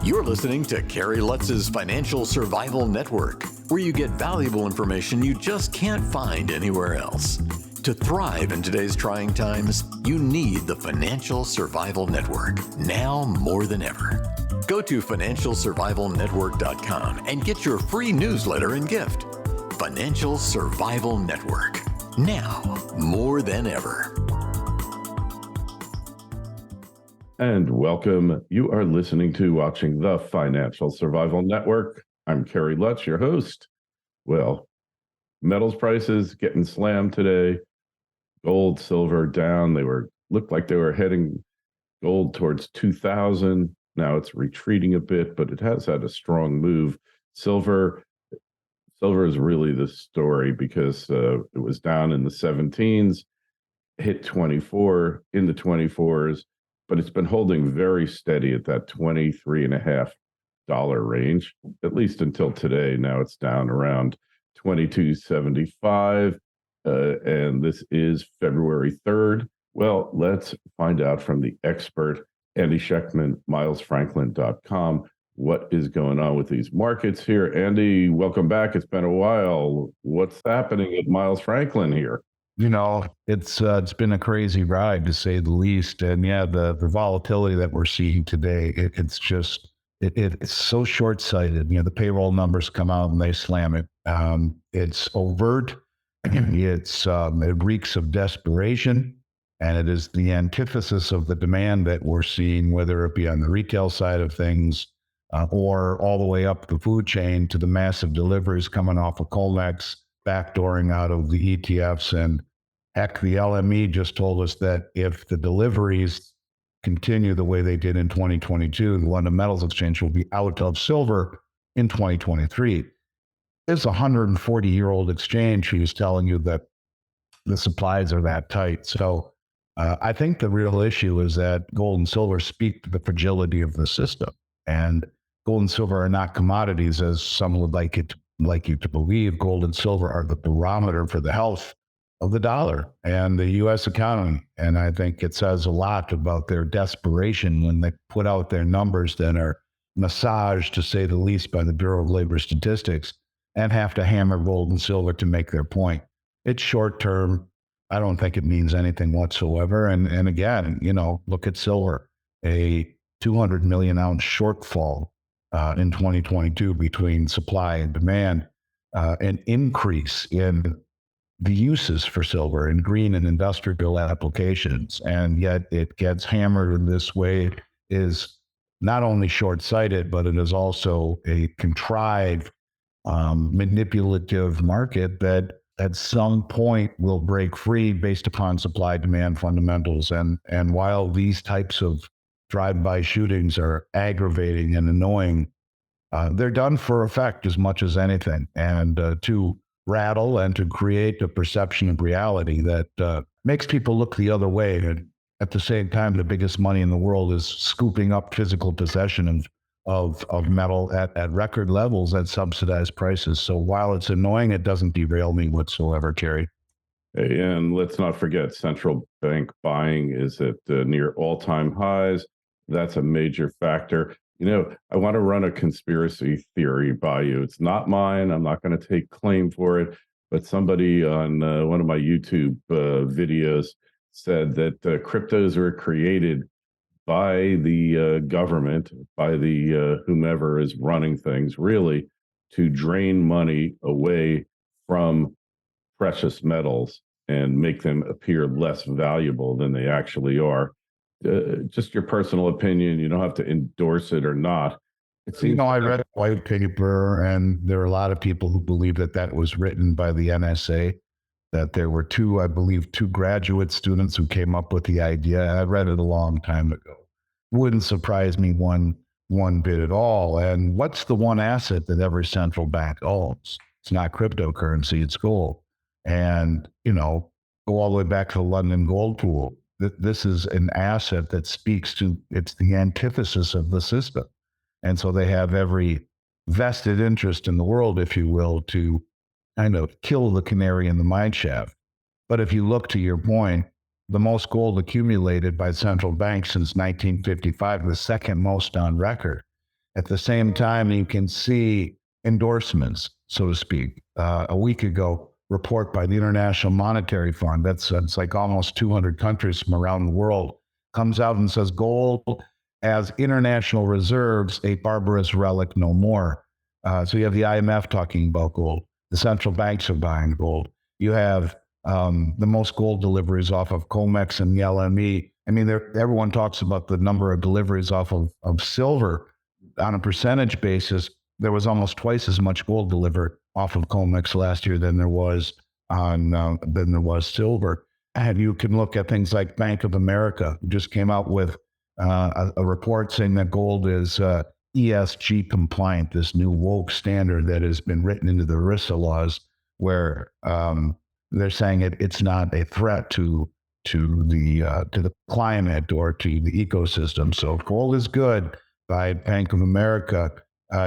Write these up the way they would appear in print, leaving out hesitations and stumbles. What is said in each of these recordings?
You're listening to Kerry Lutz's Financial Survival Network, where you get valuable information you just can't find anywhere else. To thrive in today's trying times, you need the Financial Survival Network, now more than ever. Go to financialsurvivalnetwork.com and get your free newsletter and gift. Financial Survival Network, now more than ever. And welcome. You are listening to watching the Financial Survival Network. I'm Kerry Lutz, your host. Well, metals prices getting slammed today. Gold, silver down. Looked like they were heading gold towards 2,000. Now it's retreating a bit, but it has had a strong move. Silver is really the story because it was down in the 17s, hit 24 in the 24s. But it's been holding very steady at that $23.50 range, at least until today. Now it's down around $22.75, and this is February 3rd. Well, let's find out from the expert, Andy Schectman, milesfranklin.com, what is going on with these markets here. Andy, welcome back. It's been a while. What's happening at Miles Franklin here? You know, it's been a crazy ride, to say the least. And yeah, the volatility that we're seeing today, it's so short-sighted. You know, the payroll numbers come out and they slam it. It's overt. It reeks of desperation, and it is the antithesis of the demand that we're seeing, whether it be on the retail side of things or all the way up the food chain to the massive deliveries coming off of Colmex, backdooring out of the ETFs. And heck, the LME just told us that if the deliveries continue the way they did in 2022, the London Metals Exchange will be out of silver in 2023. It's a 140-year-old exchange who's telling you that the supplies are that tight. So I think the real issue is that gold and silver speak to the fragility of the system. And gold and silver are not commodities, as some would like you to believe. Gold and silver are the barometer for the health of the dollar and the U.S. economy. And I think it says a lot about their desperation when they put out their numbers that are massaged, to say the least, by the Bureau of Labor Statistics, and have to hammer gold and silver to make their point. It's short term. I don't think it means anything whatsoever. And again, you know, look at silver, a 200 million ounce shortfall in 2022 between supply and demand, an increase in the uses for silver in green and industrial applications, and yet it gets hammered in this way is not only short-sighted, but it is also a contrived, manipulative market that at some point will break free based upon supply-demand fundamentals. And while these types of drive-by shootings are aggravating and annoying, they're done for effect as much as anything, and to rattle and to create a perception of reality that makes people look the other way. And at the same time, the biggest money in the world is scooping up physical possession of metal at record levels at subsidized prices. So while it's annoying, it doesn't derail me whatsoever, Kerry. And let's not forget, central bank buying is at near all-time highs. That's a major factor. You know, I want to run a conspiracy theory by you. It's not mine. I'm not going to take claim for it. But somebody on one of my YouTube videos said that cryptos are created by the government, by the whomever is running things, really, to drain money away from precious metals and make them appear less valuable than they actually are. Just your personal opinion. You don't have to endorse it or not. I read a white paper, and there are a lot of people who believe that was written by the NSA, that there were two graduate students who came up with the idea. I read it a long time ago. Wouldn't surprise me one bit at all. And what's the one asset that every central bank owns? It's not cryptocurrency, it's gold. And, you know, go all the way back to the London gold pool. This is an asset that speaks to, it's the antithesis of the system. And so they have every vested interest in the world, if you will, to kind of kill the canary in the mine shaft. But if you look to your point, the most gold accumulated by central banks since 1955, the second most on record. At the same time, you can see endorsements, so to speak. A week ago, report by the International Monetary Fund, it's like almost 200 countries from around the world, comes out and says gold as international reserves, a barbarous relic no more. So you have the IMF talking about gold. The central banks are buying gold. You have the most gold deliveries off of COMEX and the LME. I mean, everyone talks about the number of deliveries off of silver. On a percentage basis, there was almost twice as much gold delivered off of COMEX last year than there was silver. And you can look at things like Bank of America, who just came out with a report saying that gold is ESG compliant, this new woke standard that has been written into the ERISA laws, where they're saying it's not a threat to the climate or to the ecosystem. So gold is good. By Bank of America,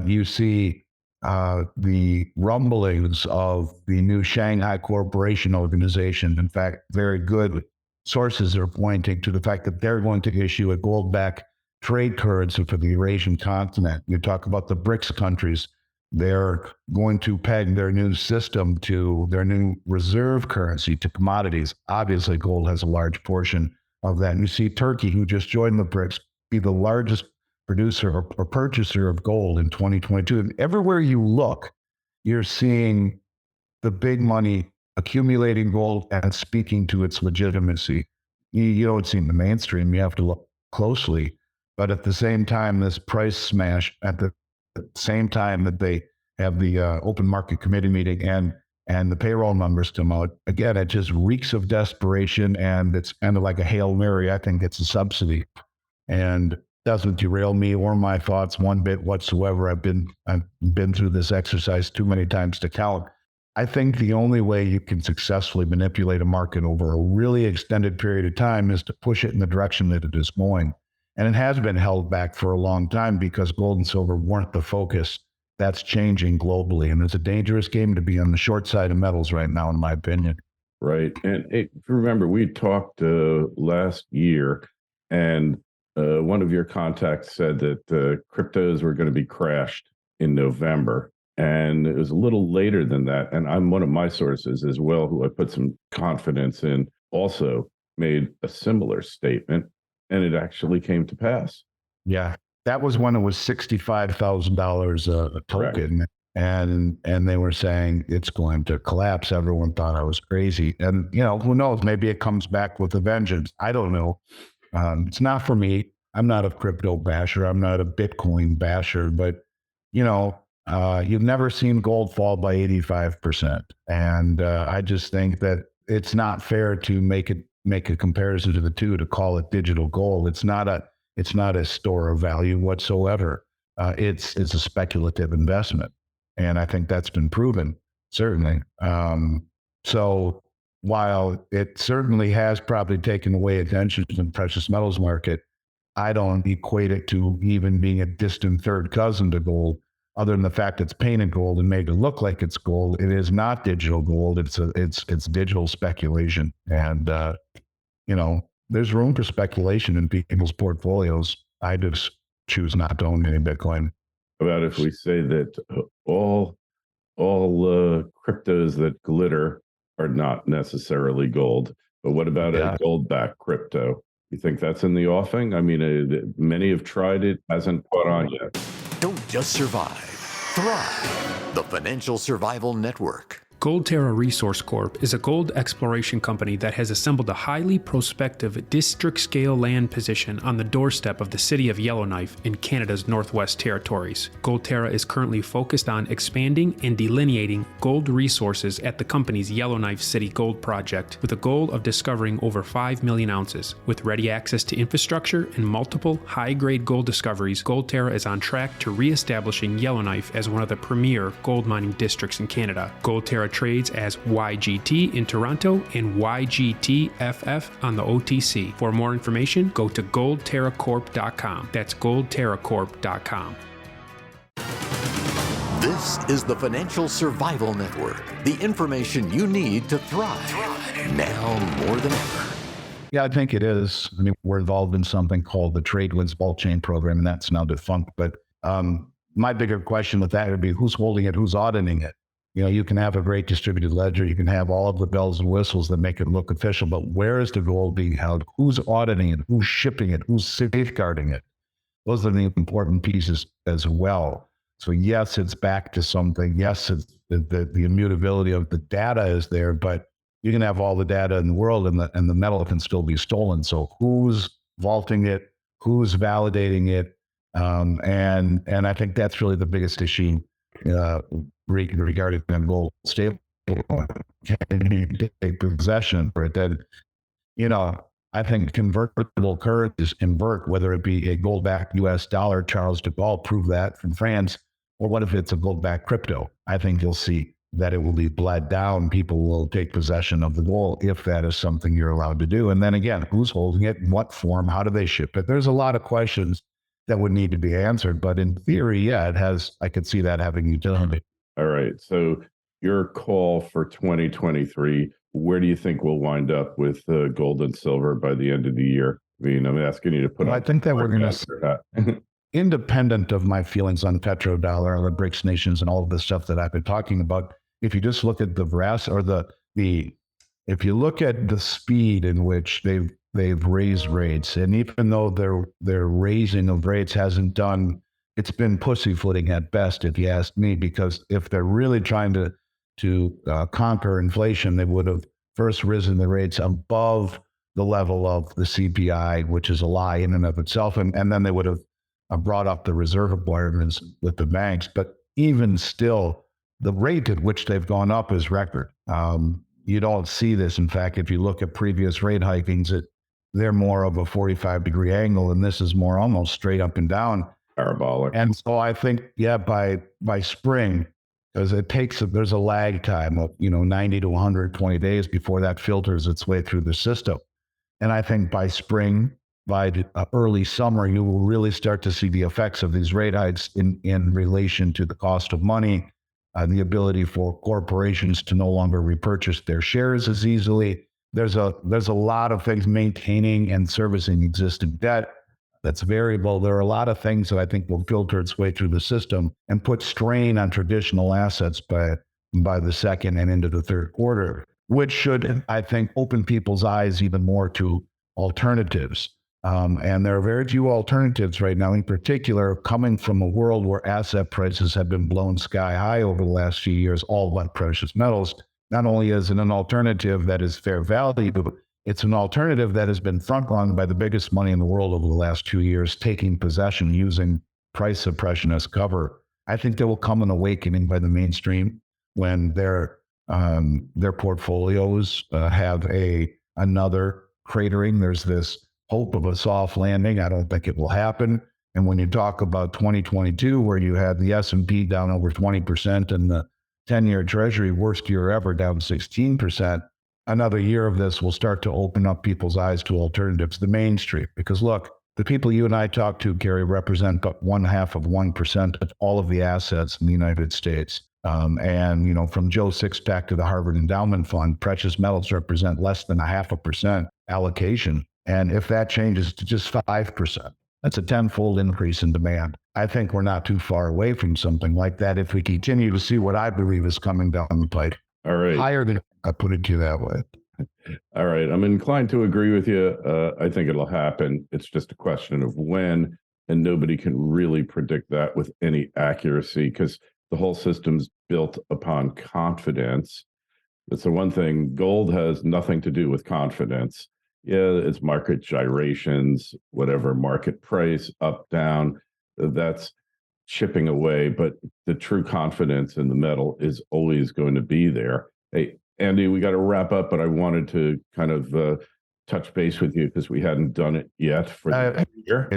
you see the rumblings of the new Shanghai Cooperation Organization. In fact, very good sources are pointing to the fact that they're going to issue a gold-backed trade currency for the Eurasian continent. You talk about the BRICS countries. They're going to peg their new system to their new reserve currency, to commodities. Obviously, gold has a large portion of that. And you see Turkey, who just joined the BRICS, be the largest producer or purchaser of gold in 2022. And everywhere you look, you're seeing the big money accumulating gold and speaking to its legitimacy. You don't see in the mainstream. You have to look closely. But at the same time, this price smash, at the same time that they have the open market committee meeting and the payroll numbers come out, again, it just reeks of desperation, and it's kind of like a Hail Mary. I think it's a subsidy. And doesn't derail me or my thoughts one bit whatsoever. I've been through this exercise too many times to count. I think the only way you can successfully manipulate a market over a really extended period of time is to push it in the direction that it is going. And it has been held back for a long time because gold and silver weren't the focus. That's changing globally. And it's a dangerous game to be on the short side of metals right now, in my opinion. Right. And if you remember, we talked last year, and one of your contacts said that cryptos were going to be crashed in November. And it was a little later than that. And I'm one of my sources as well, who I put some confidence in, also made a similar statement, and it actually came to pass. Yeah. That was when it was $65,000 a token. Correct. And they were saying it's going to collapse. Everyone thought I was crazy. And, who knows? Maybe it comes back with a vengeance. I don't know. It's not for me. I'm not a crypto basher. I'm not a Bitcoin basher, but you've never seen gold fall by 85%. And I just think that it's not fair to make a comparison to the two, to call it digital gold. It's not a store of value whatsoever. It's a speculative investment. And I think that's been proven, certainly. So while it certainly has probably taken away attention from the precious metals market, I don't equate it to even being a distant third cousin to gold, other than the fact it's painted gold and made to look like it's gold. It is not digital gold. It's digital speculation. And, there's room for speculation in people's portfolios. I just choose not to own any Bitcoin. About if we say that all cryptos that glitter are not necessarily gold, but what about a gold-backed crypto? You think that's in the offing? I mean, many have tried it, hasn't caught on yet. Don't just survive, thrive. The Financial Survival Network. Goldterra Resource Corp is a gold exploration company that has assembled a highly prospective district-scale land position on the doorstep of the city of Yellowknife in Canada's Northwest Territories. Goldterra is currently focused on expanding and delineating gold resources at the company's Yellowknife City Gold Project, with a goal of discovering over 5 million ounces. With ready access to infrastructure and multiple high-grade gold discoveries, Goldterra is on track to re-establishing Yellowknife as one of the premier gold mining districts in Canada. Goldterra trades as YGT in Toronto and YGTFF on the OTC. For more information, go to goldterracorp.com. That's goldterracorp.com. This is the Financial Survival Network, the information you need to thrive now more than ever. Yeah, I think it is. I mean, we're involved in something called the TradeWinds Bulk Chain Program, and that's now defunct. But My bigger question with that would be who's holding it, who's auditing it. You can have a great distributed ledger, you can have all of the bells and whistles that make it look official, but where is the gold being held? Who's auditing it? Who's shipping it? Who's safeguarding it? Those are the important pieces as well. So yes, it's back to something. Yes, it's the immutability of the data is there, but you can have all the data in the world and the metal can still be stolen. So who's vaulting it? Who's validating it? And I think that's really the biggest issue regarding gold stable. Can you take possession for it? Then, I think convertible currencies invert, whether it be a gold-backed U.S. dollar, Charles de Gaulle proved that from France, or what if it's a gold-backed crypto? I think you'll see that it will be bled down. People will take possession of the gold if that is something you're allowed to do. And then again, who's holding it? In what form? How do they ship it? There's a lot of questions that would need to be answered. But in theory, yeah, I could see that having utility. All right. So your call for 2023, where do you think we'll wind up with gold and silver by the end of the year? I mean, I'm asking you to put. I think that we're going to, independent of my feelings on petrodollar or the BRICS nations and all of the stuff that I've been talking about, if you just look at the if you look at the speed in which they've raised rates, and even though their raising of rates hasn't done, it's been pussyfooting at best, if you ask me, because if they're really trying to conquer inflation, they would have first risen the rates above the level of the CPI, which is a lie in and of itself, and then they would have brought up the reserve requirements with the banks. But even still, the rate at which they've gone up is record. You don't see this. In fact, if you look at previous rate hikings, they're more of a 45-degree angle, and this is more almost straight up and down. Parabolic. And so I think, by spring, because there's a lag time of 90 to 120 days before that filters its way through the system. And I think by spring, by early summer, you will really start to see the effects of these rate hikes in relation to the cost of money, the ability for corporations to no longer repurchase their shares as easily. There's a lot of things, maintaining and servicing existing debt that's variable. There are a lot of things that I think will filter its way through the system and put strain on traditional assets by the second and into the third quarter, which should, I think, open people's eyes even more to alternatives. And there are very few alternatives right now, in particular, coming from a world where asset prices have been blown sky high over the last few years, all but precious metals. Not only is it an alternative that is fair value, but it's an alternative that has been front-run by the biggest money in the world over the last 2 years, taking possession using price suppression as cover. I think there will come an awakening by the mainstream when their portfolios have another cratering. There's this hope of a soft landing. I don't think it will happen. And when you talk about 2022, where you had the S&P down over 20% and the 10-year Treasury, worst year ever, down 16%, another year of this will start to open up people's eyes to alternatives, the mainstream. Because look, the people you and I talk to, Kerry, represent but 0.5% of all of the assets in the United States. And from Joe Sixpack to the Harvard Endowment Fund, precious metals represent less than 0.5% allocation. And if that changes to just 5%, that's a tenfold increase in demand. I think we're not too far away from something like that if we continue to see what I believe is coming down the pipe. All right. Higher than I put it to you that way. All right. I'm inclined to agree with you. I think it'll happen. It's just a question of when, and nobody can really predict that with any accuracy because the whole system's built upon confidence. That's the one thing. Gold has nothing to do with confidence. Yeah, it's market gyrations, whatever market price, up, down, that's chipping away. But the true confidence in the metal is always going to be there. Hey, Andy, we got to wrap up, but I wanted to kind of touch base with you because we hadn't done it yet for the year.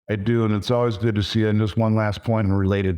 I do, and it's always good to see you. And just one last point in relation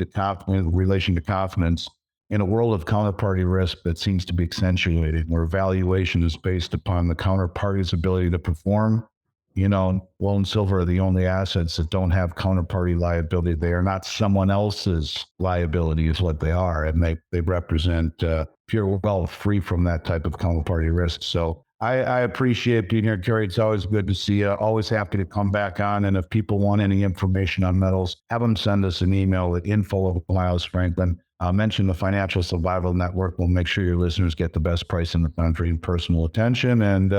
to confidence. In a world of counterparty risk that seems to be accentuated, where valuation is based upon the counterparty's ability to perform, gold and silver are the only assets that don't have counterparty liability. They are not someone else's liability is what they are. And they represent pure wealth free from that type of counterparty risk. So I appreciate being here, Kerry. It's always good to see you. Always happy to come back on. And if people want any information on metals, have them send us an email at info@Franklin. Mention the Financial Survival Network. We'll make sure your listeners get the best price in the country and personal attention. And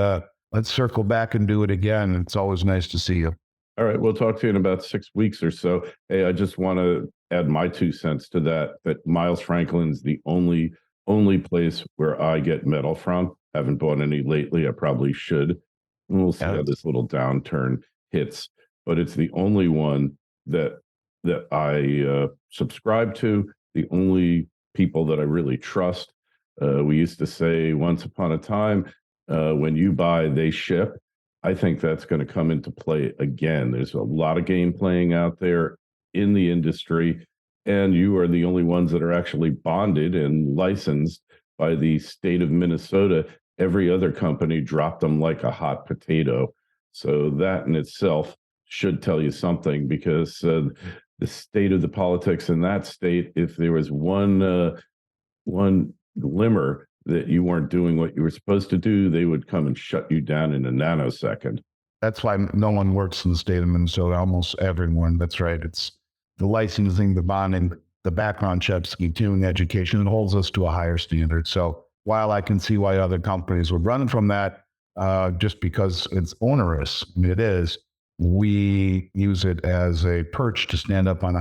let's circle back and do it again. It's always nice to see you. All right, we'll talk to you in about 6 weeks or so. Hey, I just want to add my 2 cents to that Miles Franklin's the only place where I get metal from. Haven't bought any lately. I probably should. And we'll see how this little downturn hits. But it's the only one that I subscribe to, the only people that I really trust. We used to say once upon a time, when you buy, they ship. I think that's going to come into play again. There's a lot of game playing out there in the industry, and you are the only ones that are actually bonded and licensed by the state of Minnesota. Every other company dropped them like a hot potato. So that in itself should tell you something, because the state of the politics in that state, if there was one glimmer that you weren't doing what you were supposed to do, they would come and shut you down in a nanosecond. That's why no one works in the state of Minnesota, almost everyone. That's right. It's the licensing, the bonding, the background checks, continuing education. It holds us to a higher standard. So while I can see why other companies would run from that, just because it's onerous, I mean, it is, we use it as a perch to stand up on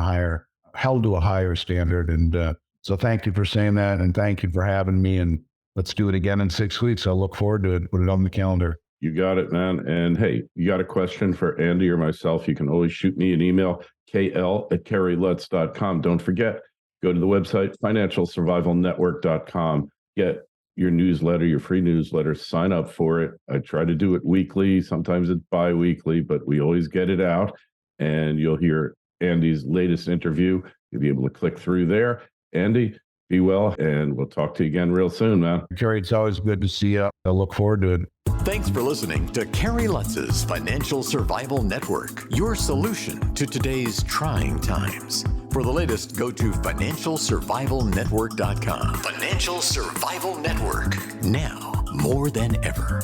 held to a higher standard. And so thank you for saying that. And thank you for having me. And let's do it again in 6 weeks. I look forward to it. Put it on the calendar. You got it, man. And hey, you got a question for Andy or myself, you can always shoot me an email, kl@kerrylutz.com. Don't forget, go to the website, financialsurvivalnetwork.com. Get your newsletter, your free newsletter, sign up for it. I try to do it weekly. Sometimes it's bi-weekly, but we always get it out. And you'll hear Andy's latest interview. You'll be able to click through there. Andy, be well, and we'll talk to you again real soon, man. Kerry, it's always good to see you. I look forward to it. Thanks for listening to Kerry Lutz's Financial Survival Network, your solution to today's trying times. For the latest, go to financialsurvivalnetwork.com. Financial Survival Network, now more than ever.